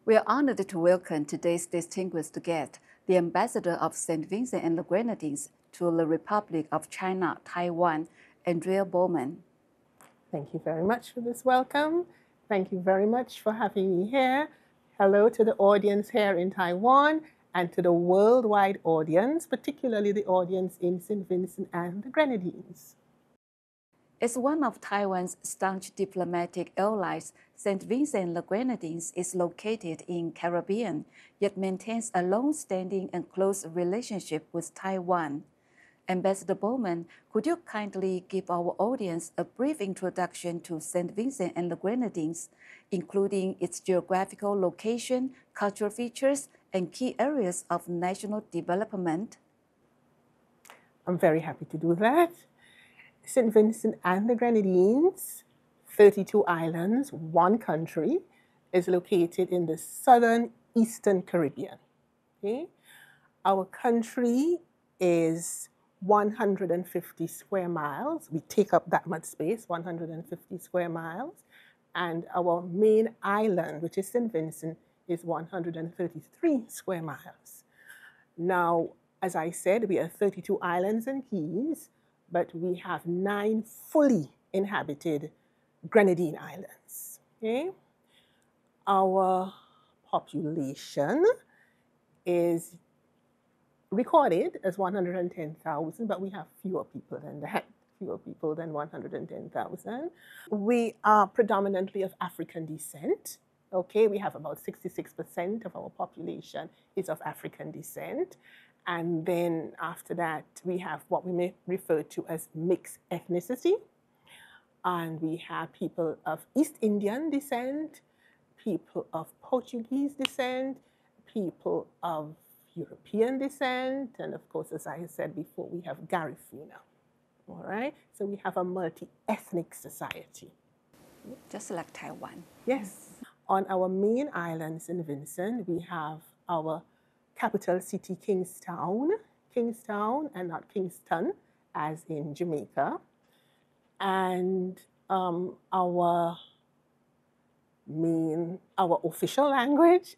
We are honored to welcome today's distinguished guest, the Ambassador of St. Vincent and the Grenadines to the Republic of China, Taiwan, Andrea Bowman. Thank you very much for this welcome. Thank you very much for having me here. Hello to the audience here in Taiwan and to the worldwide audience, particularly the audience in St. Vincent and the Grenadines. As one of Taiwan's staunch diplomatic allies, St. Vincent and the Grenadines is located in Caribbean, yet maintains a long-standing and close relationship with Taiwan. Ambassador Bowman, could you kindly give our audience a brief introduction to St. Vincent and the Grenadines, including its geographical location, cultural features, and key areas of national development? I'm very happy to do that. St. Vincent and the Grenadines, 32 islands, one country, is located in the southern eastern Caribbean. Okay? Our country is 150 square miles. We take up that much space, 150 square miles. And our main island, which is St. Vincent, is 133 square miles. Now, as I said, we are 32 islands and keys, but we have 9 fully inhabited Grenadine islands. Okay? Our population is recorded as 110,000, but we have fewer people than that, fewer people than 110,000. We are predominantly of African descent. Okay, we have about 66% of our population is of African descent. And then after that, we have what we may refer to as mixed ethnicity. And we have people of East Indian descent, people of Portuguese descent, people of European descent, and of course, as I said before, we have Garifuna. All right? So we have a multi-ethnic society. Just like Taiwan. Yes. On our main island, St. Vincent, we have our capital city, Kingstown, and not Kingston, as in Jamaica. And our official language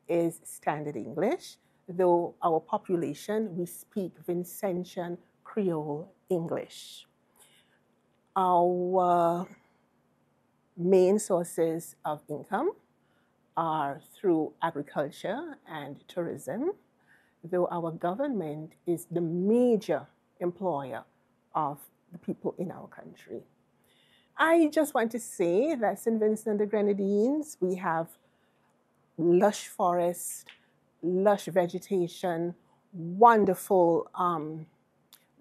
is Standard English, though our population, we speak Vincentian Creole English. Our main sources of income are through agriculture and tourism, though our government is the major employer of the people in our country. I just want to say that St. Vincent and the Grenadines, we have lush forest, lush vegetation, wonderful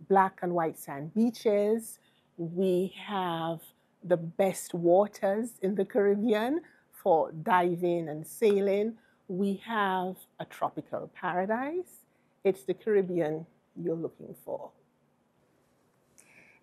black and white sand beaches. We have the best waters in the Caribbean for diving and sailing. We have a tropical paradise. It's the Caribbean you're looking for.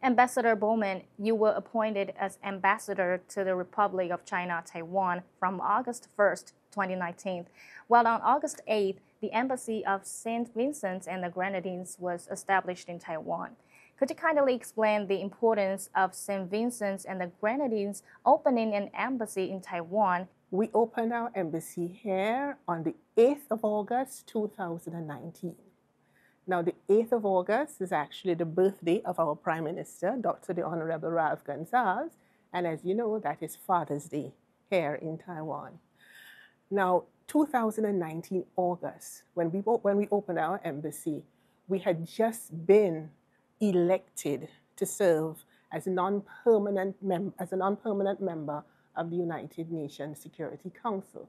Ambassador Bowman, you were appointed as ambassador to the Republic of China, Taiwan from August 1st, 2019, while on August 8th, the Embassy of St. Vincent and the Grenadines was established in Taiwan. Could you kindly explain the importance of St. Vincent and the Grenadines opening an embassy in Taiwan? We opened our embassy here on the 8th of August, 2019. Now, the 8th of August is actually the birthday of our Prime Minister, Dr. the Honorable Ralph Gonsalves, and as you know, that is Father's Day here in Taiwan. Now, 2019 August, when we opened our embassy, we had just been elected to serve as a non-permanent member of the United Nations Security Council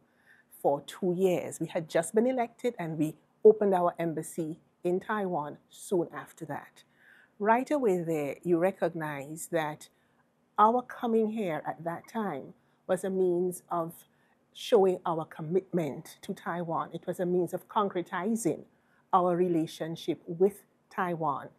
for 2 years. We had just been elected and we opened our embassy in Taiwan soon after that. Right away there, you recognize that our coming here at that time was a means of showing our commitment to Taiwan. It was a means of concretizing our relationship with Taiwan.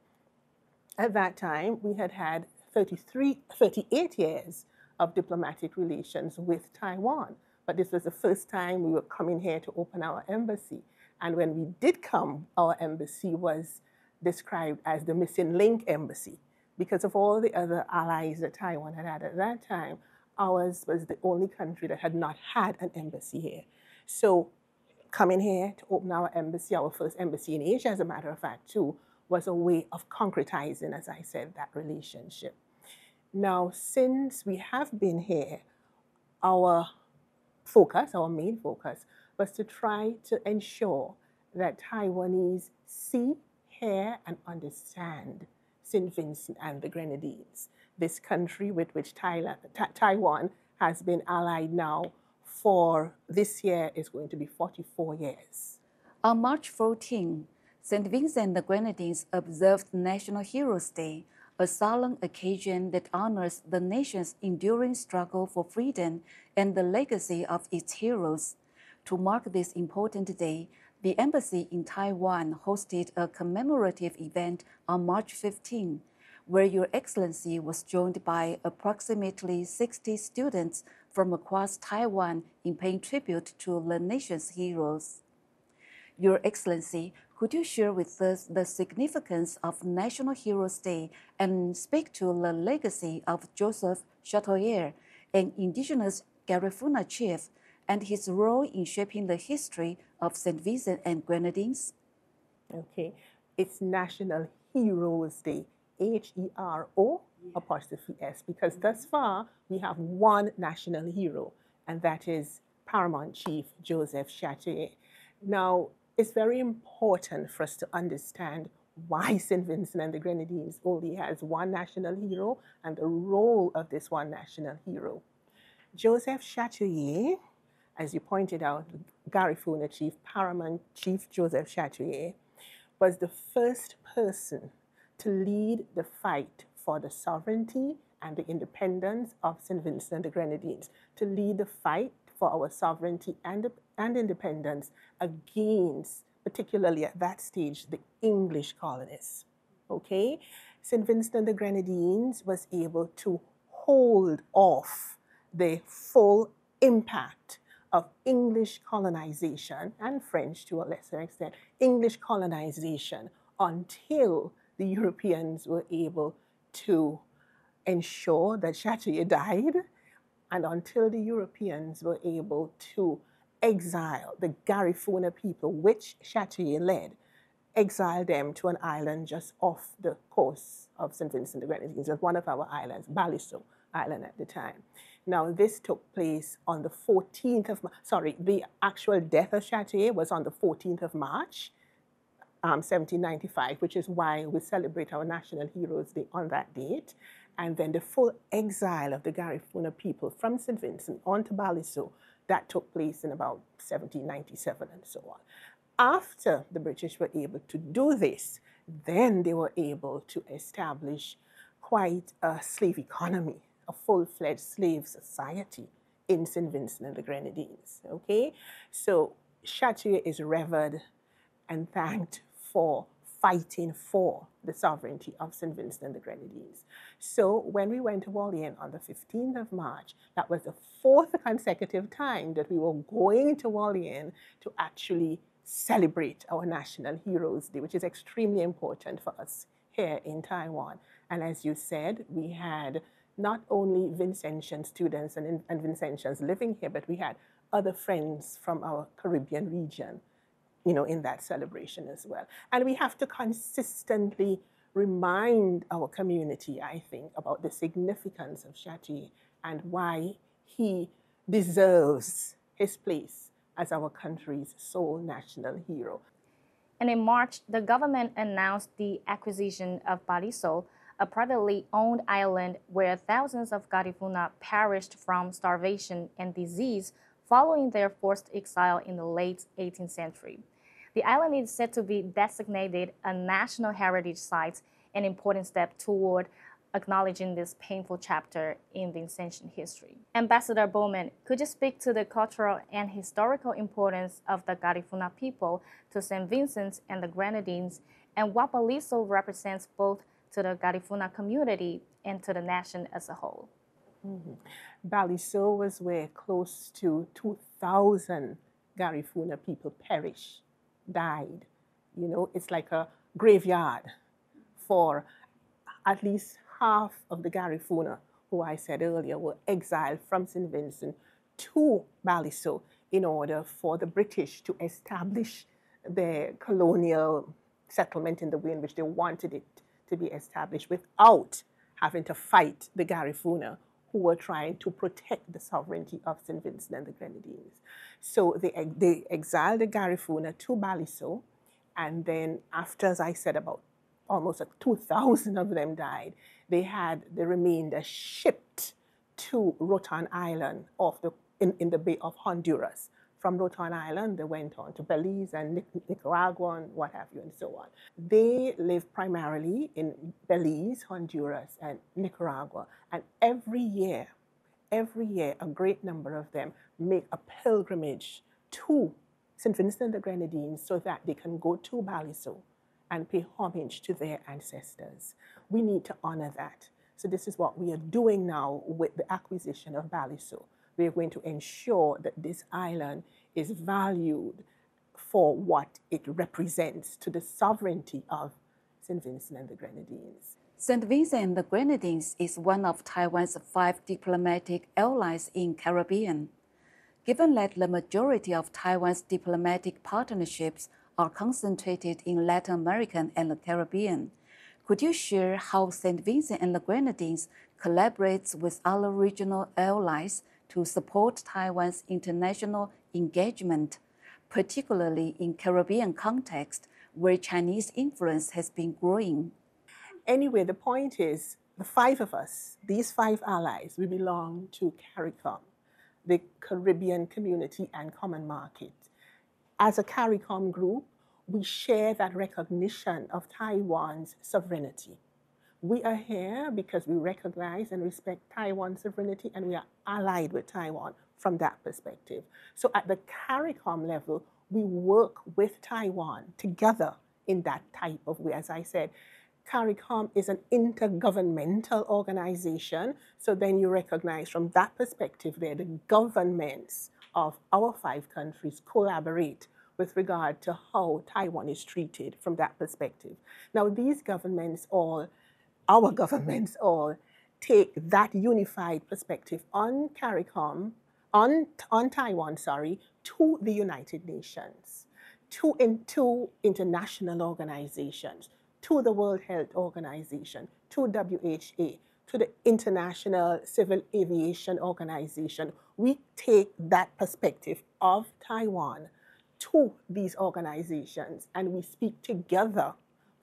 At that time, we had had 38 years of diplomatic relations with Taiwan, but this was the first time we were coming here to open our embassy. And when we did come, our embassy was described as the missing link embassy because of all the other allies that Taiwan had at that time. ours was the only country that had not had an embassy here. So coming here to open our embassy, our first embassy in Asia, as a matter of fact, too, was a way of concretizing, as I said, that relationship. Now, since we have been here, our focus, our main focus, was to try to ensure that Taiwanese see, hear, and understand St. Vincent and the Grenadines, this country with which Taiwan has been allied now for this year is going to be 44 years. On March 14, St. Vincent and the Grenadines observed National Heroes Day, a solemn occasion that honors the nation's enduring struggle for freedom and the legacy of its heroes. To mark this important day, the embassy in Taiwan hosted a commemorative event on March 15, where Your Excellency was joined by approximately 60 students from across Taiwan in paying tribute to the nation's heroes. Your Excellency, could you share with us the significance of National Heroes Day and speak to the legacy of Joseph Chatoyer, an indigenous Garifuna chief, and his role in shaping the history of St. Vincent and Grenadines? Okay, it's National Heroes Day, H-E-R-O apostrophe S, because thus far we have one national hero, and that is Paramount Chief Joseph Chatoyer. Now, it's very important for us to understand why St. Vincent and the Grenadines only has one national hero and the role of this one national hero. Joseph Chatoyer, as you pointed out, Garifuna Chief, Paramount Chief Joseph Chatoyer, was the first person to lead the fight for the sovereignty and the independence of St. Vincent and the Grenadines, to lead the fight for our sovereignty and independence against, particularly at that stage, the English colonists. Okay? St. Vincent and the Grenadines was able to hold off the full impact of English colonization, and French to a lesser extent, English colonization, until the Europeans were able to ensure that Chatoyer died, and until the Europeans were able to exile the Garifuna people, which Chatoyer led, exile them to an island just off the coast of St. Vincent and the Grenadines, one of our islands, Baliso Island at the time. Now, this took place on the 14th of March. Sorry, the actual death of Chatoyer was on the 14th of March, 1795, which is why we celebrate our National Heroes Day on that date. And then the full exile of the Garifuna people from St. Vincent onto Baliso, that took place in about 1797 and so on. After the British were able to do this, then they were able to establish quite a slave economy, a full-fledged slave society in St. Vincent and the Grenadines, okay? So Chatoyer is revered and thanked for fighting for the sovereignty of St. Vincent and the Grenadines. So when we went to Orleans on the 15th of March, that was the fourth consecutive time that we were going to Orleans to actually celebrate our National Heroes Day, which is extremely important for us here in Taiwan. And as you said, we had not only Vincentian students and Vincentians living here, but we had other friends from our Caribbean region, you know, in that celebration as well. And we have to consistently remind our community, I think, about the significance of Chatoyer and why he deserves his place as our country's sole national hero. And in March, the government announced the acquisition of Baliso, a privately owned island where thousands of Garifuna perished from starvation and disease following their forced exile in the late 18th century. The island is said to be designated a National Heritage Site, an important step toward acknowledging this painful chapter in Vincentian history. Ambassador Bowman, could you speak to the cultural and historical importance of the Garifuna people to St. Vincent and the Grenadines, and what Baliso represents both to the Garifuna community and to the nation as a whole? Baliso was where close to 2,000 Garifuna people perished, died. You know, it's like a graveyard for at least half of the Garifuna who I said earlier were exiled from St. Vincent to Baliso in order for the British to establish their colonial settlement in the way in which they wanted it to be established without having to fight the Garifuna, who were trying to protect the sovereignty of St. Vincent and the Grenadines. So they exiled the Garifuna to Baliso, and then after, as I said, about almost 2,000 of them died, they had the remainder shipped to Rotan Island in the Bay of Honduras. From Rotan Island, they went on to Belize and Nicaragua and what have you, and so on. They live primarily in Belize, Honduras, and Nicaragua. And every year, a great number of them make a pilgrimage to St. Vincent and the Grenadines so that they can go to Baliso and pay homage to their ancestors. We need to honor that. So this is what we are doing now with the acquisition of Baliso. We are going to ensure that this island is valued for what it represents to the sovereignty of St. Vincent and the Grenadines. St. Vincent and the Grenadines is one of Taiwan's 5 diplomatic allies in Caribbean. Given that the majority of Taiwan's diplomatic partnerships are concentrated in Latin America and the Caribbean, could you share how St. Vincent and the Grenadines collaborates with other regional allies to support Taiwan's international engagement, particularly in Caribbean context where Chinese influence has been growing? Anyway, the point is, the 5 of us, these 5 allies, we belong to CARICOM, the Caribbean Community and Common Market. As a CARICOM group, we share that recognition of Taiwan's sovereignty. We are here because we recognize and respect Taiwan's sovereignty, and we are allied with Taiwan from that perspective. So at the CARICOM level, we work with Taiwan together in that type of way. As I said, CARICOM is an intergovernmental organization, so then you recognize from that perspective there the governments of our 5 countries collaborate with regard to how Taiwan is treated from that perspective. Now, these governments our governments all take that unified perspective on CARICOM, on Taiwan, to the United Nations, to international organizations, to the World Health Organization, to WHA, to the International Civil Aviation Organization. We take that perspective of Taiwan to these organizations, and we speak together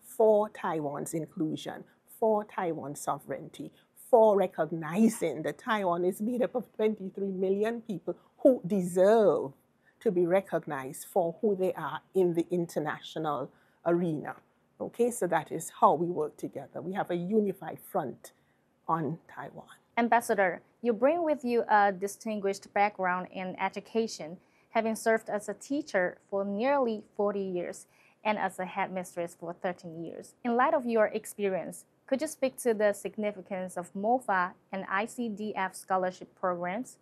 for Taiwan's inclusion, for Taiwan's sovereignty, for recognizing that Taiwan is made up of 23 million people who deserve to be recognized for who they are in the international arena. Okay, so that is how we work together. We have a unified front on Taiwan. Ambassador, you bring with you a distinguished background in education, having served as a teacher for nearly 40 years and as a headmistress for 13 years. In light of your experience, could you speak to the significance of MOFA and ICDF scholarship programs?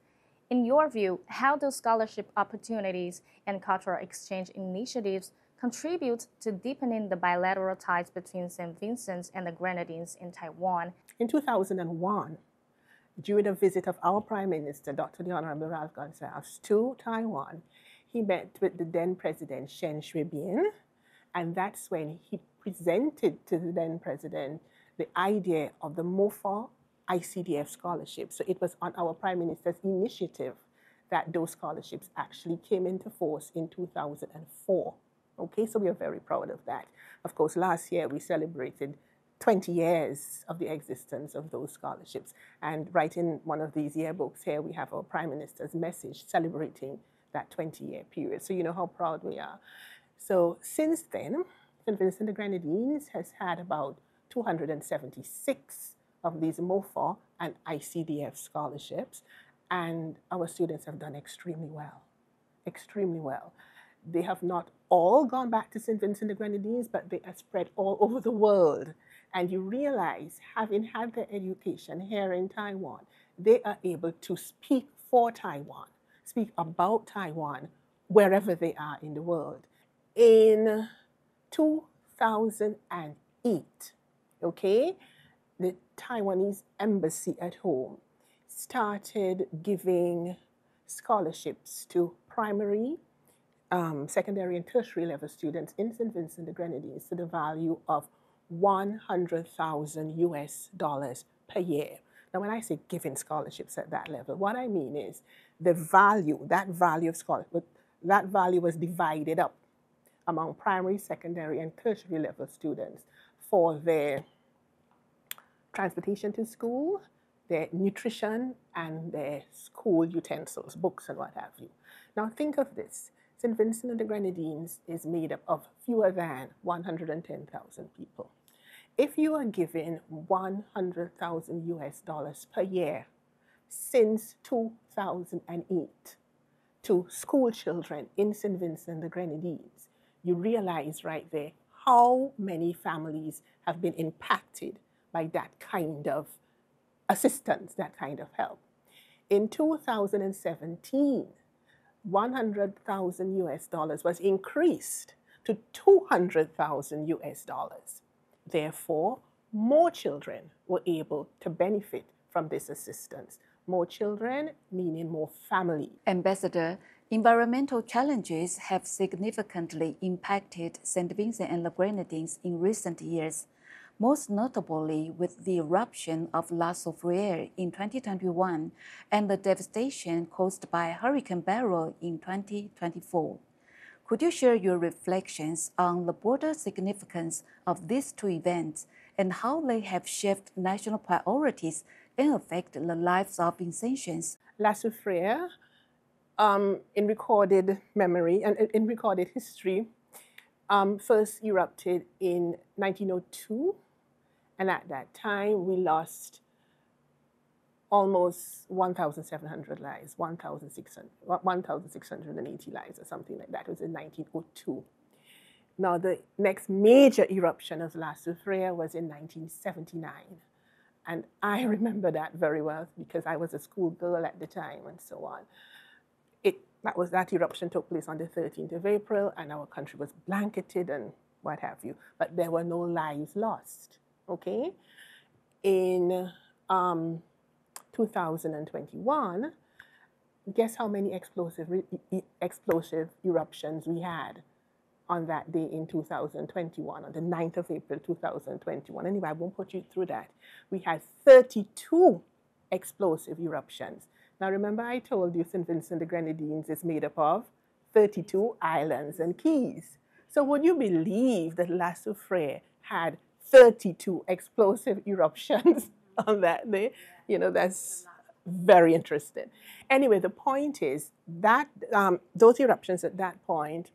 In your view, how do scholarship opportunities and cultural exchange initiatives contribute to deepening the bilateral ties between St. Vincent and the Grenadines in Taiwan? In 2001, during a visit of our Prime Minister, Dr. the Honorable Ralph Gonsalves, to Taiwan, he met with the then President Chen Shui-bian, and that's when he presented to the then President the idea of the MOFA ICDF scholarship. So it was on our Prime Minister's initiative that those scholarships actually came into force in 2004. Okay, so we are very proud of that. Of course, last year we celebrated 20 years of the existence of those scholarships. And right in one of these yearbooks here, we have our Prime Minister's message celebrating that 20-year period. So you know how proud we are. So since then, St. Vincent and the Grenadines has had about 276 of these MOFA and ICDF scholarships, and our students have done extremely well, extremely well. They have not all gone back to St. Vincent and the Grenadines, but they are spread all over the world. And you realize, having had their education here in Taiwan, they are able to speak for Taiwan, speak about Taiwan, wherever they are in the world. In 2008, okay, the Taiwanese embassy at home started giving scholarships to primary, secondary, and tertiary level students in St. Vincent and the Grenadines to the value of $100,000 US per year. Now, when I say giving scholarships at that level, what I mean is the value, that value of scholarship, that value was divided up among primary, secondary, and tertiary level students for their transportation to school, their nutrition, and their school utensils, books, and what have you. Now, think of this. St. Vincent and the Grenadines is made up of fewer than 110,000 people. If you are given $100,000 US per year since 2008 to school children in St. Vincent and the Grenadines, you realize right there how many families have been impacted by that kind of assistance, that kind of help. In 2017, $100,000 US was increased to $200,000 US. Therefore, more children were able to benefit from this assistance. More children meaning more families. Ambassador, environmental challenges have significantly impacted St. Vincent and the Grenadines in recent years, most notably with the eruption of La Soufriere in 2021 and the devastation caused by Hurricane Beryl in 2024. Could you share your reflections on the broader significance of these two events and how they have shaped national priorities and affected the lives of Vincentians? La Soufriere, in recorded memory and in recorded history, first erupted in 1902. And at that time, we lost almost 1,700 lives, 1,680 lives or something like that. It was in 1902. Now, the next major eruption of La Soufriere was in 1979. And I remember that very well because I was a schoolgirl at the time and so on. That eruption took place on the 13th of April, and our country was blanketed and what have you. But there were no lives lost. Okay, in 2021, guess how many explosive eruptions we had on that day in 2021, on the 9th of April 2021. Anyway, I won't put you through that. We had 32 explosive eruptions. Now, remember I told you St. Vincent and the Grenadines is made up of 32 islands and keys. So would you believe that La Soufriere had 32 explosive eruptions on that day? You know, that's very interesting. Anyway, the point is that those eruptions at that point,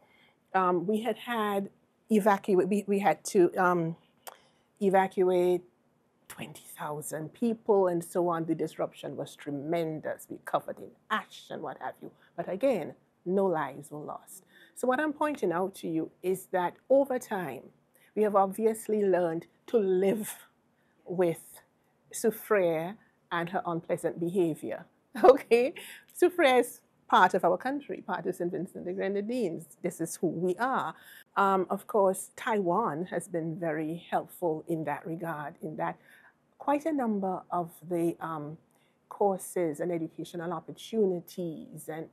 we had to evacuate 20,000 people and so on. The disruption was tremendous. We covered in ash and what have you. But again, no lives were lost. So what I'm pointing out to you is that over time, we have obviously learned to live with Soufriere and her unpleasant behavior. Okay? Soufriere is part of our country, part of St. Vincent and the Grenadines. This is who we are. Of course, Taiwan has been very helpful in that regard, in that quite a number of the courses and educational opportunities and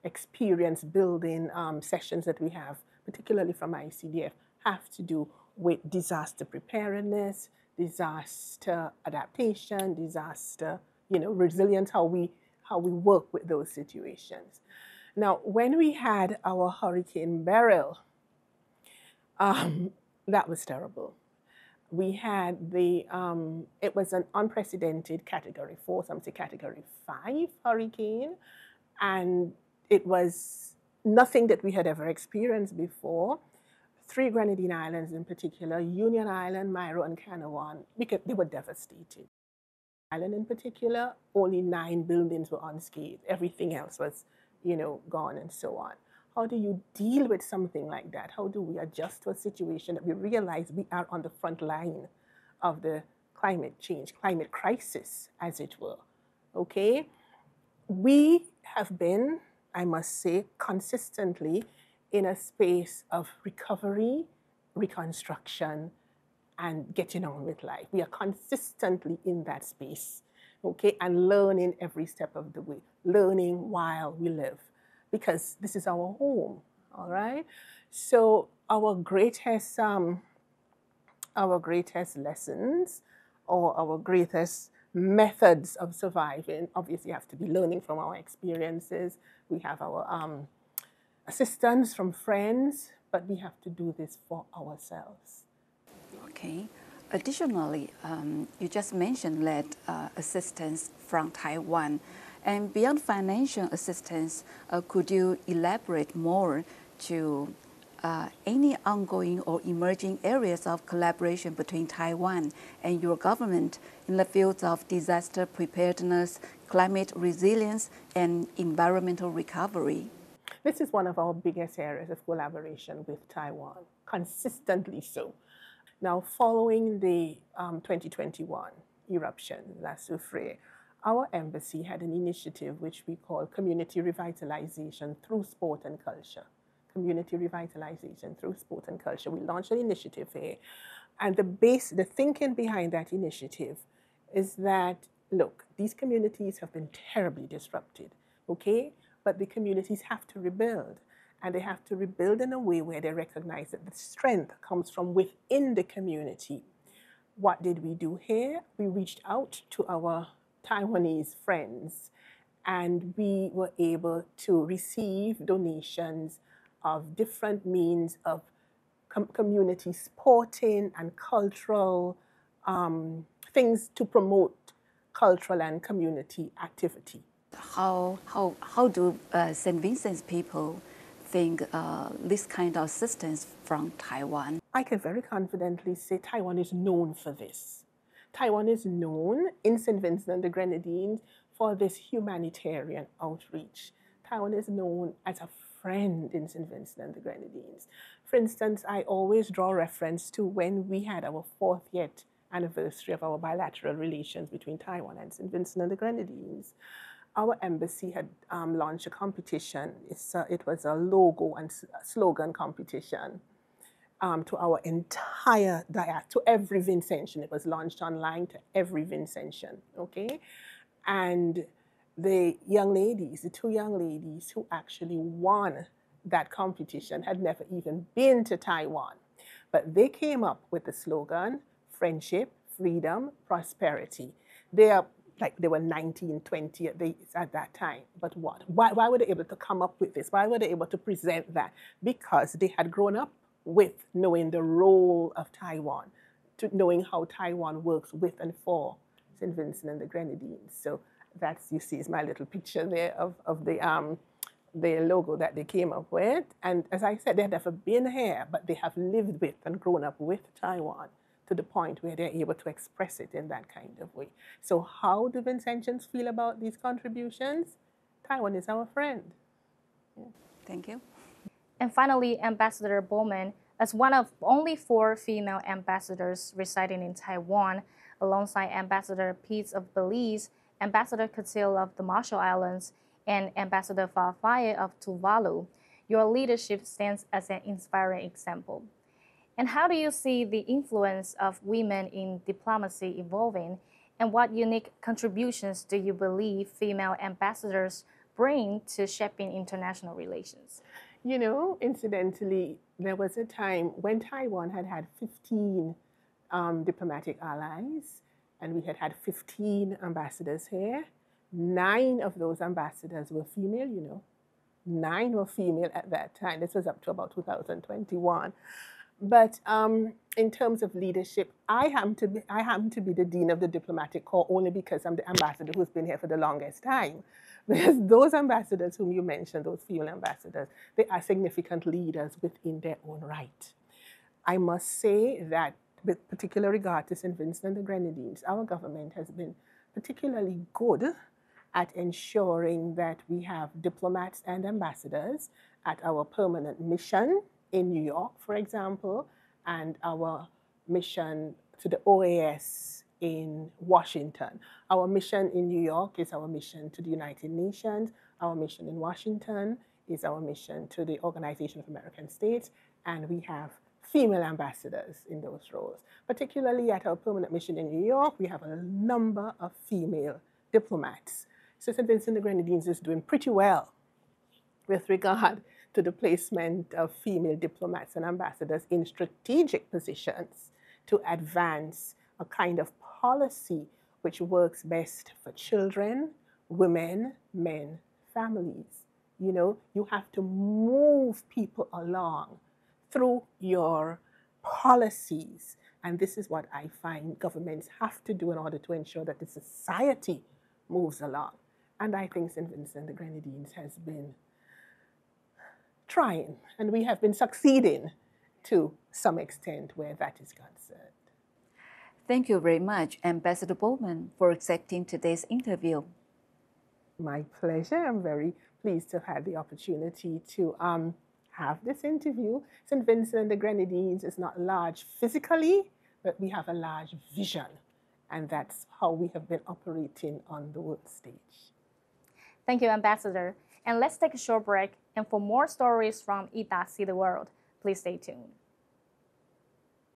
experience building sessions that we have, particularly from ICDF, have to do with disaster preparedness, disaster adaptation, disaster, resilience, how we work with those situations. Now, when we had our Hurricane Beryl, that was terrible. We had it was an unprecedented Category 4, some say Category 5 hurricane, and it was nothing that we had ever experienced before. 3 Grenadine Islands in particular, Union Island, Mairo, and Canawan, because they were devastated. Island in particular, only 9 buildings were unscathed. Everything else was, gone and so on. How do you deal with something like that? How do we adjust to a situation that we realize we are on the front line of the climate change, climate crisis, as it were? Okay? We have been, I must say, consistently in a space of recovery, reconstruction, and getting on with life. We are consistently in that space, okay, and learning every step of the way, learning while we live, because this is our home, all right? So our greatest lessons or our greatest methods of surviving obviously have to be learning from our experiences. We have our assistance from friends, but we have to do this for ourselves. Okay. Additionally, you just mentioned that assistance from Taiwan. And beyond financial assistance, could you elaborate more to any ongoing or emerging areas of collaboration between Taiwan and your government in the fields of disaster preparedness, climate resilience, and environmental recovery? This is one of our biggest areas of collaboration with Taiwan, consistently so. Now, following the 2021 eruption, La Soufrière, our embassy had an initiative which we call Community Revitalization Through Sport and Culture. Community Revitalization Through Sport and Culture. We launched an initiative here. And the thinking behind that initiative is that, look, these communities have been terribly disrupted, okay? But the communities have to rebuild. And they have to rebuild in a way where they recognize that the strength comes from within the community. What did we do here? We reached out to our Taiwanese friends, and we were able to receive donations of different means of community sporting and cultural things to promote cultural and community activity. How do St. Vincent's people think this kind of assistance from Taiwan? I can very confidently say Taiwan is known for this. Taiwan is known in St. Vincent and the Grenadines for this humanitarian outreach. Taiwan is known as a friend in St. Vincent and the Grenadines. For instance, I always draw reference to when we had our 4th yet anniversary of our bilateral relations between Taiwan and St. Vincent and the Grenadines. Our embassy had launched a competition. It was a logo and slogan competition to our entire to every Vincentian. It was launched online to every Vincentian, okay? And the young ladies, the 2 young ladies who actually won that competition had never even been to Taiwan. But they came up with the slogan, friendship, freedom, prosperity. They were 19, 20 at that time. But what? Why were they able to come up with this? Why were they able to present that? Because they had grown up with knowing the role of Taiwan, to knowing how Taiwan works with and for St. Vincent and the Grenadines. So that's, you see, is my little picture there of the logo that they came up with. And as I said, they've never been here, but they have lived with and grown up with Taiwan to the point where they're able to express it in that kind of way. So how do Vincentians feel about these contributions? Taiwan is our friend. Yeah. Thank you. And finally, Ambassador Bowman, as one of only 4 female ambassadors residing in Taiwan, alongside Ambassador Peets of Belize, Ambassador Catil of the Marshall Islands, and Ambassador Fafaye of Tuvalu, your leadership stands as an inspiring example. And how do you see the influence of women in diplomacy evolving, and what unique contributions do you believe female ambassadors bring to shaping international relations? You know, incidentally, there was a time when Taiwan had 15 diplomatic allies, and we had 15 ambassadors here. 9 of those ambassadors were female, you know. 9 were female at that time. This was up to about 2021. But in terms of leadership, I happen to be the Dean of the Diplomatic Corps only because I'm the ambassador who's been here for the longest time. Because those ambassadors whom you mentioned, those female ambassadors, they are significant leaders within their own right. I must say that with particular regard to St. Vincent and the Grenadines, our government has been particularly good at ensuring that we have diplomats and ambassadors at our permanent mission in New York, for example, and our mission to the OAS in Washington. Our mission in New York is our mission to the United Nations. Our mission in Washington is our mission to the Organization of American States. And we have female ambassadors in those roles. Particularly at our permanent mission in New York, we have a number of female diplomats. So St. Vincent and the Grenadines is doing pretty well with regard to the placement of female diplomats and ambassadors in strategic positions to advance a kind of policy which works best for children, women, men, families. You know, you have to move people along through your policies. And this is what I find governments have to do in order to ensure that the society moves along. And I think St. Vincent and the Grenadines has been trying, and we have been succeeding to some extent where that is concerned. Thank you very much, Ambassador Bowman, for accepting today's interview. My pleasure. I'm very pleased to have had the opportunity to have this interview. St. Vincent and the Grenadines is not large physically, but we have a large vision, and that's how we have been operating on the world stage. Thank you, Ambassador. And let's take a short break. And for more stories from ITA See the World, please stay tuned.